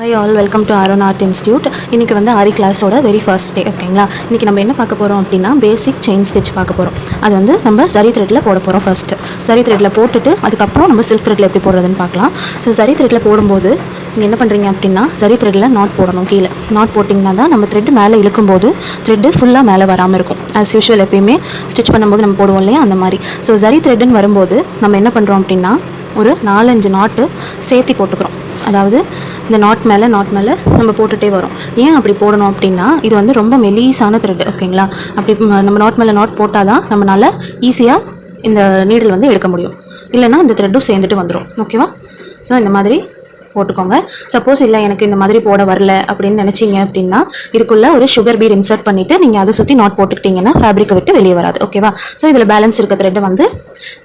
Hi all, welcome to Arun art institute. இன்றைக்கி வந்து ஆரி கிளாஸோட வெரி ஃபர்ஸ்ட் டே. ஓகேங்களா? இன்றைக்கி நம்ம என்ன பார்க்க போகிறோம் அப்படின்னா பேசிக் செயின் ஸ்டிச் பார்க்க போகிறோம். அது வந்து நம்ம சரி த்ரெட்டில் போட போகிறோம். ஃபஸ்ட்டு சரி த்ரெட்டில் போட்டுட்டு அதுக்கப்புறம் நம்ம சில்க் த்ரெட்டில் எப்படி போடுறதுன்னு பார்க்கலாம். ஸோ சரி த்ரெட்டில் போடும்போது நீங்கள் என்ன பண்ணுறீங்க அப்படின்னா சரி த்ரெட்டில் நாட் போடணும். கீழே நாட் போட்டிங்கன்னா தான் நம்ம த்ரெட்டு மேலே இழுக்கும்போது த்ரெட்டு ஃபுல்லாக மேலே வராமல் இருக்கும். ஆஸ் யூஷுவல் எப்பயுமே ஸ்டிச் பண்ணும்போது நம்ம போடுவோம் இல்லையா, அந்த மாதிரி. ஸோ சரி த்ரெட்டுன்னு வரும்போது நம்ம என்ன பண்ணுறோம் அப்படின்னா ஒரு 4-5 நாட்டு சேர்த்தி போட்டுக்கிறோம். அதாவது இந்த நாட் மேலே நம்ம போட்டுகிட்டே வரோம். ஏன் அப்படி போடணும் அப்படின்னா இது வந்து ரொம்ப மெலீஸான த்ரெட். ஓகேங்களா? அப்படி நம்ம நாட் மேலே நாட் போட்டால் தான் நம்மளால் ஈஸியாக இந்த நீடில் வந்து எடுக்க முடியும். இல்லைன்னா இந்த த்ரெட்டும் சேர்ந்துட்டு வந்துடும். ஓகேவா? ஸோ இந்த மாதிரி போட்டுக்கோங்க. சப்போஸ் இல்லை எனக்கு இந்த மாதிரி போட வரல அப்படின்னு நினச்சிங்க அப்படின்னா இதுக்குள்ளே ஒரு சுகர் பீட் இன்சர்ட் பண்ணிவிட்டு நீங்கள் அதை சுற்றி நாட் போட்டுக்கிட்டிங்கன்னா ஃபேப்ரிக்கை விட்டு வெளியே வராது. ஓகேவா? ஸோ இதில் பேலன்ஸ் இருக்க த்ரெட்டை வந்து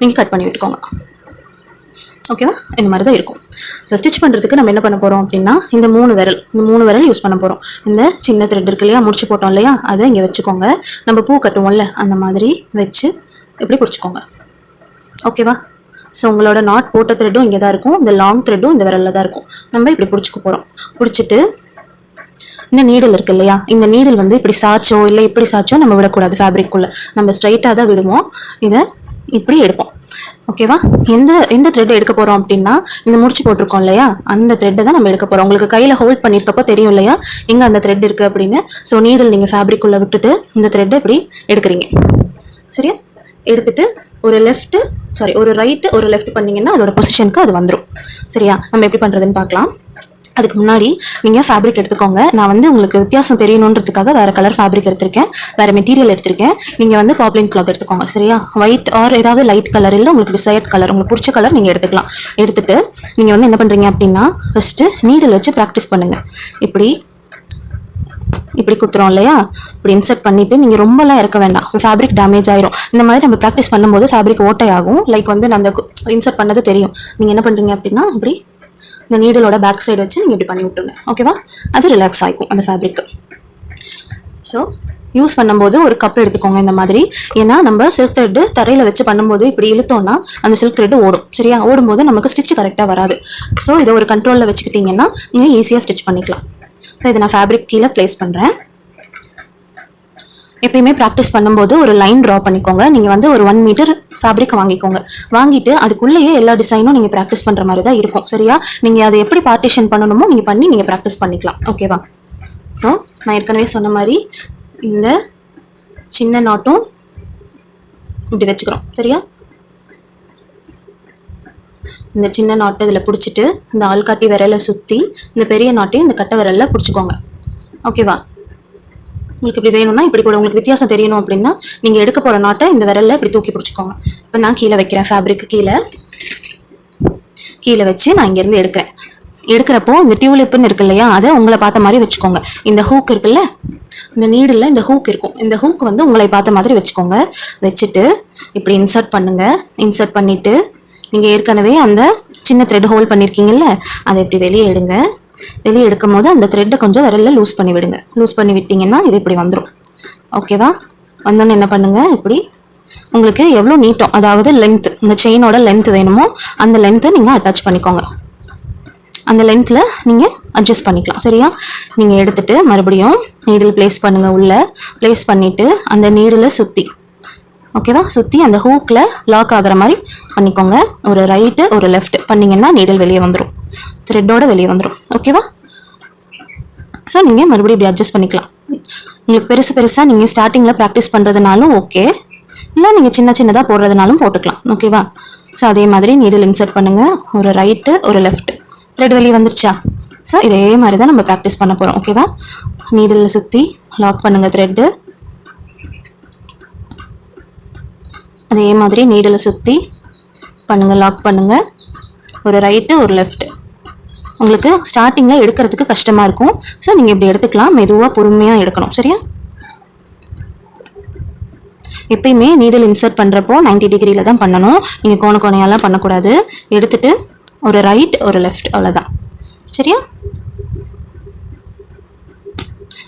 நீங்கள் கட் பண்ணி விட்டுக்கோங்க. ஓகேவா? இந்த மாதிரி தான் இருக்கும். ஸோ ஸ்டிச் பண்ணுறதுக்கு நம்ம என்ன பண்ண போகிறோம் அப்படின்னா இந்த மூணு விரல் யூஸ் பண்ண போகிறோம். இந்த சின்ன த்ரெட் இருக்கு இல்லையா, முடிச்சு போட்டோம் இல்லையா, அதை இங்கே வச்சுக்கோங்க. நம்ம பூ கட்டுவோம்ல அந்த மாதிரி வச்சு இப்படி பிடிச்சிக்கோங்க. ஓகேவா? ஸோ உங்களோட நாட் போட்ட த்ரெட்டும் இங்கே தான் இருக்கும், இந்த லாங் த்ரெட்டும் இந்த விரலில் தான் இருக்கும். நம்ம இப்படி பிடிச்சிக்க போகிறோம். பிடிச்சிட்டு இந்த நீடில் இருக்கு இல்லையா, இந்த நீடில் வந்து இப்படி சாச்சோ இல்லை இப்படி சாச்சோ நம்ம விடக்கூடாது. ஃபேப்ரிக்குள்ளே நம்ம ஸ்ட்ரைட்டாக தான் விடுவோம். இதை இப்படி எடுப்போம். ஓகேவா? எந்த த்ரெட் எடுக்க போகிறோம் அப்படின்னா இந்த முடிச்சு போட்டிருக்கோம் இல்லையா, அந்த த்ரெட்டை தான் நம்ம எடுக்க போகிறோம். உங்களுக்கு கையில் ஹோல்ட் பண்ணியிருக்கப்போ தெரியும் இல்லையா எங்கே அந்த த்ரெட் இருக்குது அப்படின்னு. ஸோ நீடில் நீங்கள் ஃபேப்ரிக்குள்ளே விட்டுட்டு இந்த த்ரெட்டை இப்படி எடுக்கிறீங்க. சரியா? எடுத்துட்டு ஒரு ரைட்டு ஒரு லெஃப்ட் பண்ணிங்கன்னா அதோட பொசிஷனுக்கு அது வந்துடும். சரியா? நம்ம எப்படி பண்ணுறதுன்னு பார்க்கலாம். அதுக்கு முன்னாடி நீங்கள் ஃபேப்ரிக் எடுத்துக்கோங்க. நான் வந்து உங்களுக்கு வித்தியாசம் தெரியணுன்றதுக்காக வேறு கலர் ஃபேப்ரிக் எடுத்திருக்கேன், வேறு மெட்டீரியல் எடுத்திருக்கேன். நீங்கள் வந்து பாப்லின் கிளாத் எடுத்துக்கோங்க. சரியா? ஒயிட் ஆர் ஏதாவது லைட் கலர், இல்லை உங்களுக்கு டிசைட் கலர், உங்களுக்கு பிடிச்ச கலர் நீங்கள் எடுத்துக்கலாம். எடுத்துகிட்டு நீங்கள் வந்து என்ன பண்ணுறீங்க அப்படின்னா ஃபஸ்ட்டு நீடில் வச்சு ப்ராக்டிஸ் பண்ணுங்கள். இப்படி குத்துறோம் இல்லையா, இப்படி இன்சர்ட் பண்ணிவிட்டு நீங்கள் ரொம்பலாம் இறக்க வேண்டாம், ஃபேப்ரிக் டேமேஜ் ஆயிரும். இந்த மாதிரி நம்ம ப்ராக்டிஸ் பண்ணும்போது ஃபேப்ரிக் ஓட்டை ஆகும். லைக் வந்து நான் அந்த இன்சர்ட் பண்ணது தெரியும். நீங்கள் என்ன பண்ணுறீங்க அப்படின்னா இப்படி இந்த நீடலோட பேக் சைடு வச்சு நீங்கள் இப்படி பண்ணி விட்டுருங்க. ஓகேவா? அது ரிலாக்ஸ் ஆகிக்கும் அந்த ஃபேப்ரிக்கு. ஸோ யூஸ் பண்ணும்போது ஒரு கப் எடுத்துக்கோங்க இந்த மாதிரி. ஏன்னா நம்ம சில்க் த்ரெட்டு தரையில் வச்சு பண்ணும்போது இப்படி இழுத்தோன்னா அந்த சில்க் த்ரெட்டு ஓடும். சரியா? ஓடும்போது நமக்கு ஸ்டிச் கரெக்டாக வராது. ஸோ இதை ஒரு கண்ட்ரோலில் வச்சுக்கிட்டிங்கன்னா நீங்கள் ஈஸியாக ஸ்டிச் பண்ணிக்கலாம். ஸோ இதை நான் ஃபேப்ரிக் கீழே ப்ளேஸ் பண்ணுறேன். எப்பயுமே ப்ராக்டிஸ் பண்ணும்போது ஒரு லைன் ட்ரா பண்ணிக்கோங்க. நீங்கள் வந்து ஒரு 1 மீட்டர் ஃபேப்ரிக் வாங்கிக்கோங்க. வாங்கிட்டு அதுக்குள்ளேயே எல்லா டிசைனும் நீங்கள் ப்ராக்டிஸ் பண்ணுற மாதிரி தான் இருக்கும். சரியா? நீங்கள் அதை எப்படி பார்ட்டிஷன் பண்ணணுமோ நீங்கள் ப்ராக்டிஸ் பண்ணிக்கலாம். ஓகேவா? ஸோ நான் ஏற்கனவே சொன்ன மாதிரி இந்த சின்ன நாட்டும் இப்படி வச்சுக்கிறோம். சரியா? இந்த சின்ன நாட்டை இதில் பிடிச்சிட்டு இந்த ஆள்காட்டி விரலை சுற்றி இந்த பெரிய நாட்டையும் இந்த கட்டை விரலில் பிடிச்சிக்கோங்க. ஓகேவா? உங்களுக்கு இப்படி வேணும்னா இப்படி கூட, உங்களுக்கு வித்தியாசம் தெரியணும் அப்படின்னா நீங்கள் எடுக்க போகிற நாட்டை இந்த விரலில் இப்படி தூக்கி பிடிச்சிக்கோங்க. இப்போ நான் கீழே வைக்கிறேன், ஃபேப்ரிக்கு கீழே வச்சு நான் இங்கேருந்து எடுக்கிறப்போ இந்த டியூலிப்புன்னு இருக்கு இல்லையா, அதை உங்களை பார்த்த மாதிரி வச்சுக்கோங்க. இந்த ஹூக் இருக்குல்ல, இந்த நீடில் இந்த ஹூக் இருக்கும், இந்த ஹூக் வந்து உங்களை பார்த்த மாதிரி வச்சுக்கோங்க. வச்சுட்டு இப்படி இன்சர்ட் பண்ணுங்கள். இன்சர்ட் பண்ணிவிட்டு நீங்கள் ஏற்கனவே அந்த சின்ன த்ரெட் ஹோல்ட் பண்ணியிருக்கீங்கல்ல, அதை இப்படி வெளியே எடுங்க. வெளியே எடுக்கும் போது அந்த த்ரெட்டை கொஞ்சம் விரலில் லூஸ் பண்ணி விடுங்க. லூஸ் பண்ணி விட்டிங்கன்னா இது இப்படி வந்துடும். ஓகேவா? வந்தோன்னு என்ன பண்ணுங்கள், இப்படி உங்களுக்கு எவ்வளோ நீட்டம், அதாவது லென்த், இந்த செயினோட லென்த் வேணுமோ அந்த லென்த்தை நீங்கள் அட்டாச் பண்ணிக்கோங்க. அந்த லென்த்தில் நீங்கள் அட்ஜஸ்ட் பண்ணிக்கலாம். சரியா? நீங்கள் எடுத்துகிட்டு மறுபடியும் நீடில் ப்ளேஸ் பண்ணுங்கள். உள்ளே ப்ளேஸ் பண்ணிவிட்டு அந்த நீடில் சுற்றி, ஓகேவா, சுற்றி அந்த ஹூக்கில் லாக் ஆகிற மாதிரி பண்ணிக்கோங்க. ஒரு ரைட்டு ஒரு லெஃப்ட் பண்ணிங்கன்னா நீடில் வெளியே வந்துடும், த்ரெட்டோட வெளியே வந்துடும். ஓகேவா? ஸோ நீங்கள் மறுபடியும் இப்படி அட்ஜஸ்ட் பண்ணிக்கலாம். உங்களுக்கு பெருசாக நீங்கள் ஸ்டார்டிங்கில் ப்ராக்டிஸ் பண்ணுறதுனாலும் ஓகே, இல்லை நீங்கள் சின்னதாக போடுறதுனாலும் போட்டுக்கலாம். ஓகேவா? ஸோ அதே மாதிரி நீடில் இன்சர்ட் பண்ணுங்கள். ஒரு ரைட்டு ஒரு லெஃப்ட், த்ரெட் வெளியே வந்துருச்சா? ஸோ இதே மாதிரி தான் நம்ம ப்ராக்டிஸ் பண்ண போகிறோம். ஓகேவா? நீடில் சுற்றி லாக் பண்ணுங்கள் த்ரெட்டு. அதே மாதிரி நீடில் சுற்றி பண்ணுங்கள், லாக் பண்ணுங்கள். ஒரு ரைட்டு ஒரு லெஃப்ட். உங்களுக்கு ஸ்டார்டிங்கில் எடுக்கிறதுக்கு கஷ்டமாக இருக்கும். ஸோ நீங்கள் இப்படி எடுத்துக்கலாம். மெதுவாக பொறுமையாக எடுக்கணும். சரியா? எப்பயுமே நீடில் இன்சர்ட் பண்ணுறப்போ 90 டிகிரியில் தான் பண்ணணும். நீங்கள் கோணையாலாம் பண்ணக்கூடாது. எடுத்துகிட்டு ஒரு ரைட் ஒரு லெஃப்ட், அவ்வளோதான். சரியா?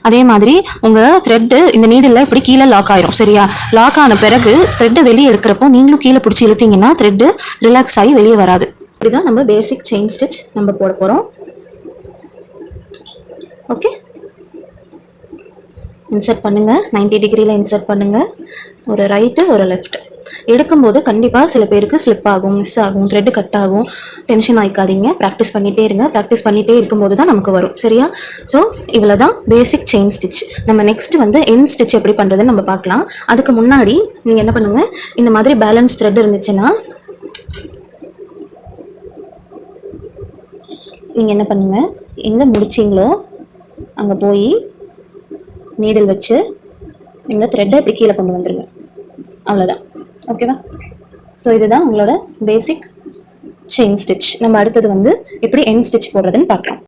அதே மாதிரி உங்கள் த்ரெட்டு இந்த நீடில் இப்படி கீழே லாக் ஆயிரும். சரியா? லாக் ஆன பிறகு த்ரெட்டை வெளியே எடுக்கிறப்போ நீங்களும் கீழே பிடிச்சி இழுத்தீங்கன்னா த்ரெட்டு ரிலாக்ஸ் ஆகி வெளியே வராது. இப்படி தான் நம்ம பேசிக் செயின் ஸ்டிச் நம்ம போட போகிறோம். ஓகே, இன்சர்ட் பண்ணுங்கள். 90 டிகிரியில் இன்சர்ட் பண்ணுங்கள். ஒரு ரைட்டு ஒரு லெஃப்ட். எடுக்கும்போது கண்டிப்பாக சில பேருக்கு ஸ்லிப் ஆகும், மிஸ் ஆகும், த்ரெட்டு கட் ஆகும். டென்ஷன் ஆகிக்காதீங்க. ப்ராக்டிஸ் பண்ணிகிட்டே இருங்க. ப்ராக்டிஸ் பண்ணிகிட்டே இருக்கும்போது தான் நமக்கு வரும். சரியா? ஸோ இவ்வளோ தான் பேசிக் செயின் ஸ்டிச். நம்ம நெக்ஸ்ட் வந்து எண்ட் ஸ்டிச் எப்படி பண்ணுறதுன்னு நம்ம பார்க்கலாம். அதுக்கு முன்னாடி நீங்கள் என்ன பண்ணுங்கள், இந்த மாதிரி பேலன்ஸ் த்ரெட் இருந்துச்சுன்னா நீங்கள் என்ன பண்ணுங்கள், எங்கே முடிச்சிங்களோ அங்கே போய் நீடில் வச்சு இந்த த்ரெட்டை இப்படி கீழே கொண்டு வந்துடுங்க. அவ்வளோதான். ஓகேவா? ஸோ இதுதான் உங்களோட பேசிக் செயின் ஸ்டிச். நம்ம அடுத்தது வந்து எப்படி எண்ட் ஸ்டிச் போடுறதுன்னு பார்க்கலாம்.